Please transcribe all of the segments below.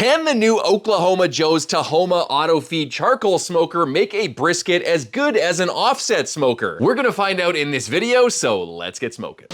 Can the new Oklahoma Joe's Tahoma auto feed charcoal smoker make a brisket as good as an offset smoker? We're gonna find out in this video, so let's get smoking.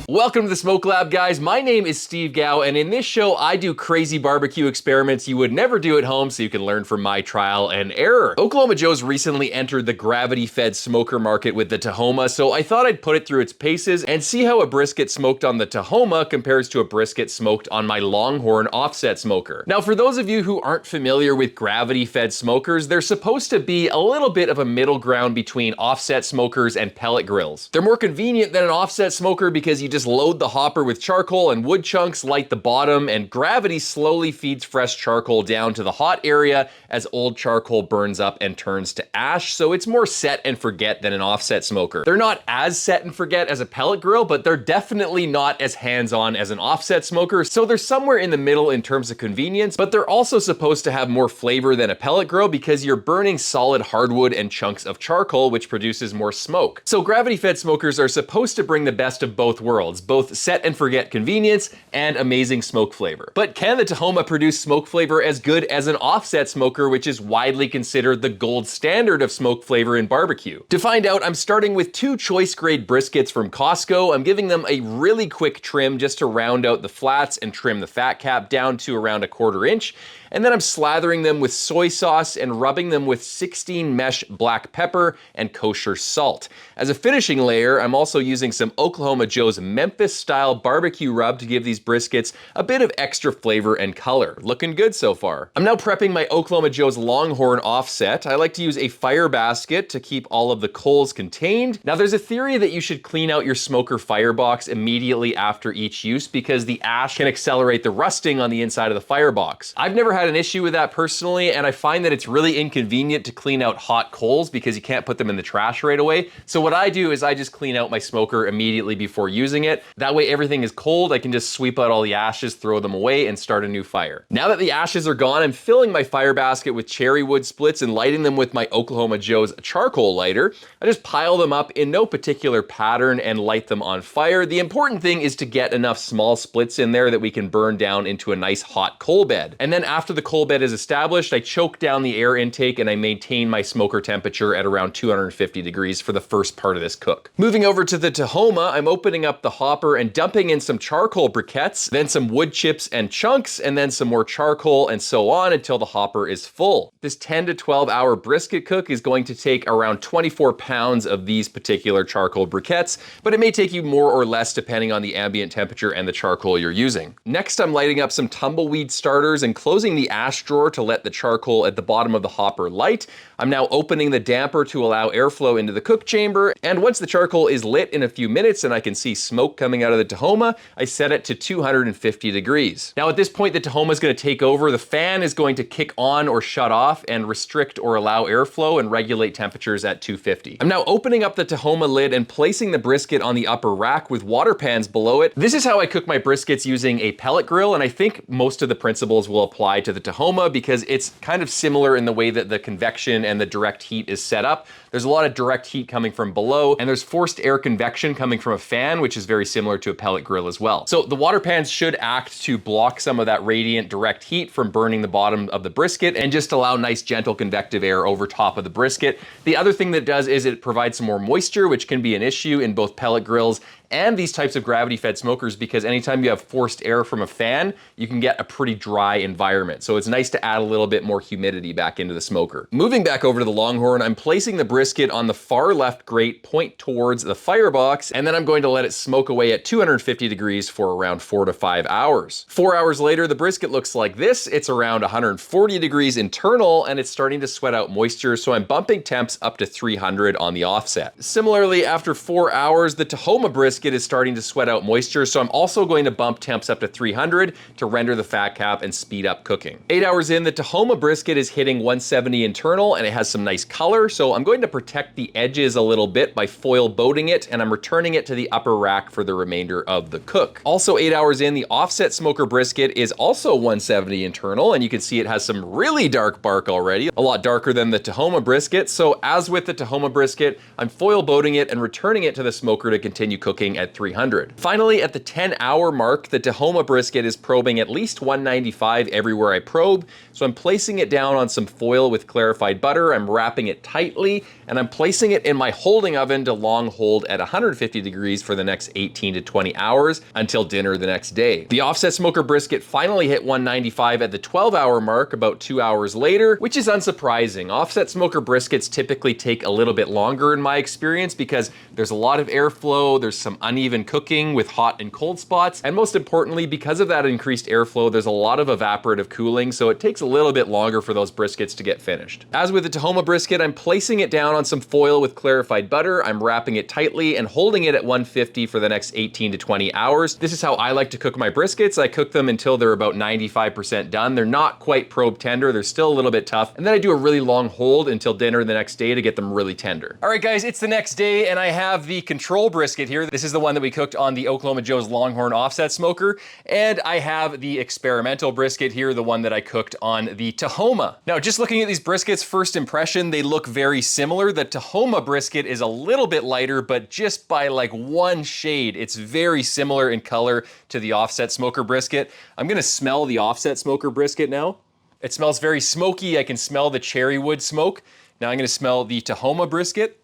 Welcome to the Smoke Lab, guys. My name is Steve Gao, and in this show, I do crazy barbecue experiments you would never do at home so you can learn from my trial and error. Oklahoma Joe's recently entered the gravity-fed smoker market with the Tahoma, so I thought I'd put it through its paces and see how a brisket smoked on the Tahoma compares to a brisket smoked on my Longhorn offset smoker. Now, for those of you who aren't familiar with gravity-fed smokers, they're supposed to be a little bit of a middle ground between offset smokers and pellet grills. They're more convenient than an offset smoker because you just load the hopper with charcoal and wood chunks, light the bottom, and gravity slowly feeds fresh charcoal down to the hot area as old charcoal burns up and turns to ash, so it's more set and forget than an offset smoker. They're not as set and forget as a pellet grill, but they're definitely not as hands-on as an offset smoker, so they're somewhere in the middle in terms of convenience, but they're also supposed to have more flavor than a pellet grill because you're burning solid hardwood and chunks of charcoal, which produces more smoke. So gravity-fed smokers are supposed to bring the best of both worlds, both set and forget convenience and amazing smoke flavor. But can the Tahoma produce smoke flavor as good as an offset smoker, which is widely considered the gold standard of smoke flavor in barbecue? To find out, I'm starting with 2 choice grade briskets from Costco. I'm giving them a really quick trim just to round out the flats and trim the fat cap down to around 1/4 inch. And then I'm slathering them with soy sauce and rubbing them with 16 mesh black pepper and kosher salt. As a finishing layer, I'm also using some Oklahoma Joe's Memphis style barbecue rub to give these briskets a bit of extra flavor and color. Looking good so far. I'm now prepping my Oklahoma Joe's Longhorn offset. I like to use a fire basket to keep all of the coals contained. Now, there's a theory that you should clean out your smoker firebox immediately after each use because the ash can accelerate the rusting on the inside of the firebox. I've never had an issue with that personally, and I find that it's really inconvenient to clean out hot coals because you can't put them in the trash right away. So what I do is I just clean out my smoker immediately before using it. That way everything is cold, I can just sweep out all the ashes, throw them away, and start a new fire. Now that the ashes are gone, I'm filling my fire basket with cherry wood splits and lighting them with my Oklahoma Joe's charcoal lighter. I just pile them up in no particular pattern and light them on fire. The important thing is to get enough small splits in there that we can burn down into a nice hot coal bed. And then after the coal bed is established, I choke down the air intake and I maintain my smoker temperature at around 250 degrees for the first part of this cook. Moving over to the Tahoma, I'm opening up the hopper and dumping in some charcoal briquettes, then some wood chips and chunks, and then some more charcoal, and so on until the hopper is full. This 10 to 12 hour brisket cook is going to take around 24 pounds of these particular charcoal briquettes, but it may take you more or less depending on the ambient temperature and the charcoal you're using. Next, I'm lighting up some tumbleweed starters and closing the ash drawer to let the charcoal at the bottom of the hopper light. I'm now opening the damper to allow airflow into the cook chamber, and once the charcoal is lit in a few minutes and I can see smoke coming out of the Tahoma, I set it to 250 degrees. Now at this point, the Tahoma is going to take over. The fan is going to kick on or shut off and restrict or allow airflow and regulate temperatures at 250. I'm now opening up the Tahoma lid and placing the brisket on the upper rack with water pans below it. This is how I cook my briskets using a pellet grill, and I think most of the principles will apply to the Tahoma because it's kind of similar in the way that the convection and the direct heat is set up. There's a lot of direct heat coming from below, and there's forced air convection coming from a fan, which is very similar to a pellet grill as well. So the water pans should act to block some of that radiant direct heat from burning the bottom of the brisket and just allow nice gentle convective air over top of the brisket. The other thing that it does is it provides some more moisture, which can be an issue in both pellet grills and these types of gravity-fed smokers because anytime you have forced air from a fan, you can get a pretty dry environment. So it's nice to add a little bit more humidity back into the smoker. Moving back over to the Longhorn, I'm placing the brisket on the far left grate, point towards the firebox, and then I'm going to let it smoke away at 250 degrees for around 4 to 5 hours. 4 hours later, the brisket looks like this. It's around 140 degrees internal, and it's starting to sweat out moisture, so I'm bumping temps up to 300 on the offset. Similarly, after 4 hours, the Tahoma brisket is starting to sweat out moisture, so I'm also going to bump temps up to 300 to render the fat cap and speed up cooking. 8 hours in, the Tahoma brisket is hitting 170 internal, and it has some nice color, so I'm going to protect the edges a little bit by foil boating it, and I'm returning it to the upper rack for the remainder of the cook. Also 8 hours in, the offset smoker brisket is also 170 internal, and you can see it has some really dark bark already, a lot darker than the Tahoma brisket. So as with the Tahoma brisket, I'm foil boating it and returning it to the smoker to continue cooking staying at 300. Finally, at the 10-hour mark, the Tahoma brisket is probing at least 195 everywhere I probe, so I'm placing it down on some foil with clarified butter, I'm wrapping it tightly, and I'm placing it in my holding oven to long hold at 150 degrees for the next 18 to 20 hours until dinner the next day. The offset smoker brisket finally hit 195 at the 12-hour mark about 2 hours later, which is unsurprising. Offset smoker briskets typically take a little bit longer in my experience because there's a lot of airflow, there's some uneven cooking with hot and cold spots, and most importantly, because of that increased airflow, there's a lot of evaporative cooling, so it takes a little bit longer for those briskets to get finished. As with the Tahoma brisket, I'm placing it down on some foil with clarified butter, I'm wrapping it tightly and holding it at 150 for the next 18 to 20 hours. This is how I like to cook my briskets. I cook them until they're about 95% done. They're not quite probe tender, they're still a little bit tough, and then I do a really long hold until dinner the next day to get them really tender. All right guys, it's the next day and I have the control brisket here. This is the one that we cooked on the Oklahoma Joe's Longhorn offset smoker, and I have the experimental brisket here, the one that I cooked on the Tahoma. Now, just looking at these briskets, first impression, they look very similar. The Tahoma brisket is a little bit lighter, but just by like one shade, it's very similar in color to the offset smoker brisket. I'm gonna smell the offset smoker brisket now. It smells very smoky. I can smell the cherry wood smoke. Now I'm gonna smell the Tahoma brisket.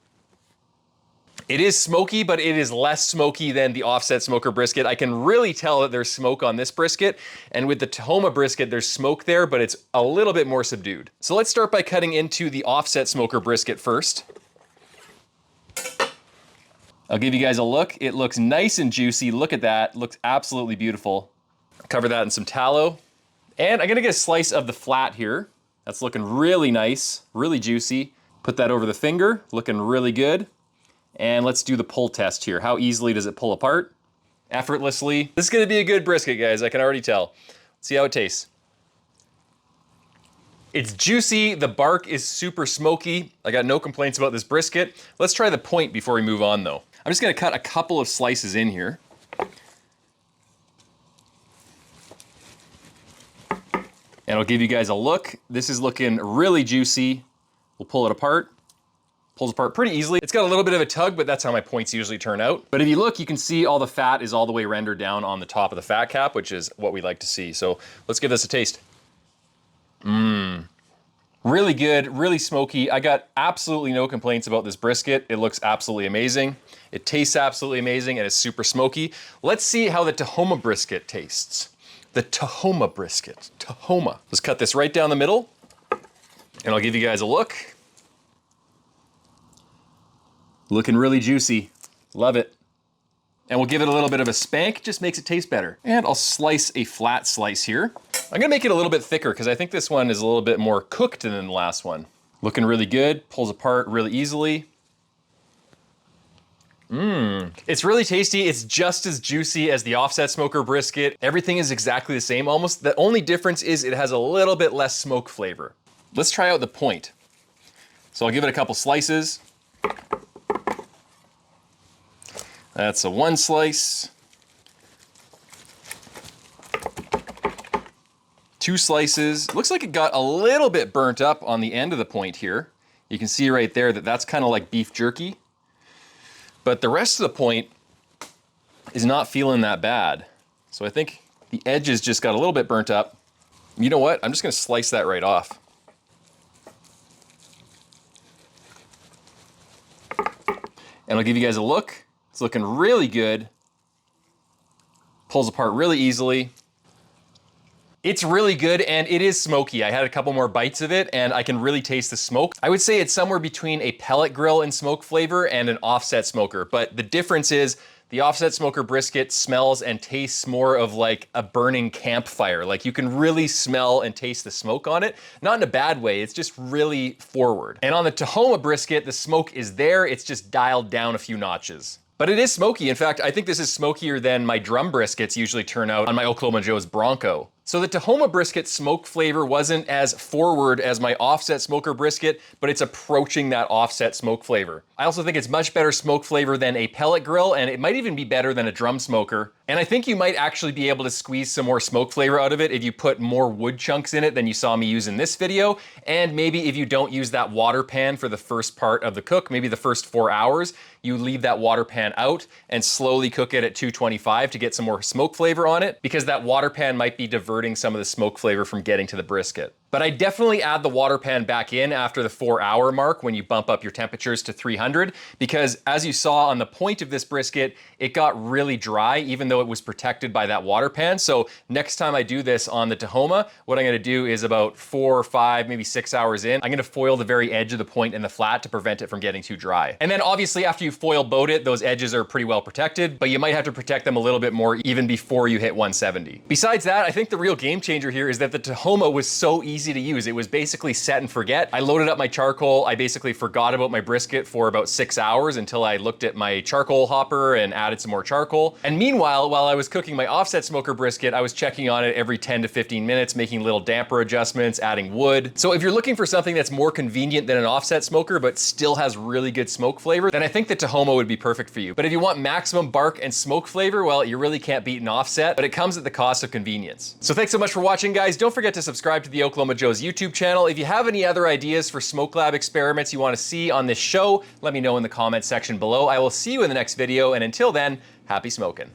It is smoky, but it is less smoky than the offset smoker brisket. I can really tell that there's smoke on this brisket, and with the Tahoma brisket, there's smoke there, but it's a little bit more subdued. So let's start by cutting into the offset smoker brisket first. I'll give you guys a look. It looks nice and juicy. Look at that, looks absolutely beautiful. Cover that in some tallow. And I'm gonna get a slice of the flat here. That's looking really nice, really juicy. Put that over the finger, looking really good. And let's do the pull test here. How easily does it pull apart? Effortlessly. This is gonna be a good brisket, guys, I can already tell. Let's see how it tastes. It's juicy, the bark is super smoky. I got no complaints about this brisket. Let's try the point before we move on though. I'm just gonna cut a couple of slices in here. And I'll give you guys a look. This is looking really juicy. We'll pull it apart. Pulls apart pretty easily. It's got a little bit of a tug, but that's how my points usually turn out. But if you look, you can see all the fat is all the way rendered down on the top of the fat cap, which is what we like to see. So let's give this a taste. Really good, really smoky. I got absolutely no complaints about this brisket. It looks absolutely amazing. It tastes absolutely amazing and it's super smoky. Let's see how the Tahoma brisket tastes. The Tahoma brisket, Tahoma. Let's cut this right down the middle and I'll give you guys a look. Looking really juicy, love it. And we'll give it a little bit of a spank, just makes it taste better. And I'll slice a flat slice here. I'm gonna make it a little bit thicker because I think this one is a little bit more cooked than the last one. Looking really good, pulls apart really easily. It's really tasty. It's just as juicy as the offset smoker brisket. Everything is exactly the same almost. The only difference is it has a little bit less smoke flavor. Let's try out the point. So I'll give it a couple slices. That's a one slice. Two slices. Looks like it got a little bit burnt up on the end of the point here. You can see right there that that's kind of like beef jerky. But the rest of the point is not feeling that bad. So I think the edges just got a little bit burnt up. You know what? I'm just gonna slice that right off. And I'll give you guys a look. It's looking really good. Pulls apart really easily. It's really good and it is smoky. I had a couple more bites of it and I can really taste the smoke. I would say it's somewhere between a pellet grill and smoke flavor and an offset smoker, but the difference is the offset smoker brisket smells and tastes more of like a burning campfire. Like you can really smell and taste the smoke on it. Not in a bad way, it's just really forward. And on the Tahoma brisket, the smoke is there, it's just dialed down a few notches. But it is smoky. In fact, I think this is smokier than my drum briskets usually turn out on my Oklahoma Joe's Bronco. So the Tahoma brisket smoke flavor wasn't as forward as my offset smoker brisket, but it's approaching that offset smoke flavor. I also think it's much better smoke flavor than a pellet grill, and it might even be better than a drum smoker. And I think you might actually be able to squeeze some more smoke flavor out of it if you put more wood chunks in it than you saw me use in this video. And maybe if you don't use that water pan for the first part of the cook, maybe the first 4 hours, you leave that water pan out and slowly cook it at 225 to get some more smoke flavor on it, because that water pan might be diverting some of the smoke flavor from getting to the brisket. But I definitely add the water pan back in after the 4-hour mark when you bump up your temperatures to 300, because as you saw on the point of this brisket, it got really dry even though it was protected by that water pan. So next time I do this on the Tahoma, what I'm gonna do is about 4 or 5, maybe 6 hours in, I'm gonna foil the very edge of the point in the flat to prevent it from getting too dry. And then obviously after you foil boat it, those edges are pretty well protected, but you might have to protect them a little bit more even before you hit 170. Besides that, I think the real game changer here is that the Tahoma was so easy to use. It was basically set and forget. I loaded up my charcoal. I basically forgot about my brisket for about 6 hours until I looked at my charcoal hopper and added some more charcoal. And meanwhile, while I was cooking my offset smoker brisket, I was checking on it every 10 to 15 minutes, making little damper adjustments, adding wood. So if you're looking for something that's more convenient than an offset smoker, but still has really good smoke flavor, then I think the Tahoma would be perfect for you. But if you want maximum bark and smoke flavor, well, you really can't beat an offset, but it comes at the cost of convenience. So thanks so much for watching, guys. Don't forget to subscribe to the Oklahoma Joe's YouTube channel. If you have any other ideas for smoke lab experiments you want to see on this show, let me know in the comments section below. I will see you in the next video, and until then, happy smoking.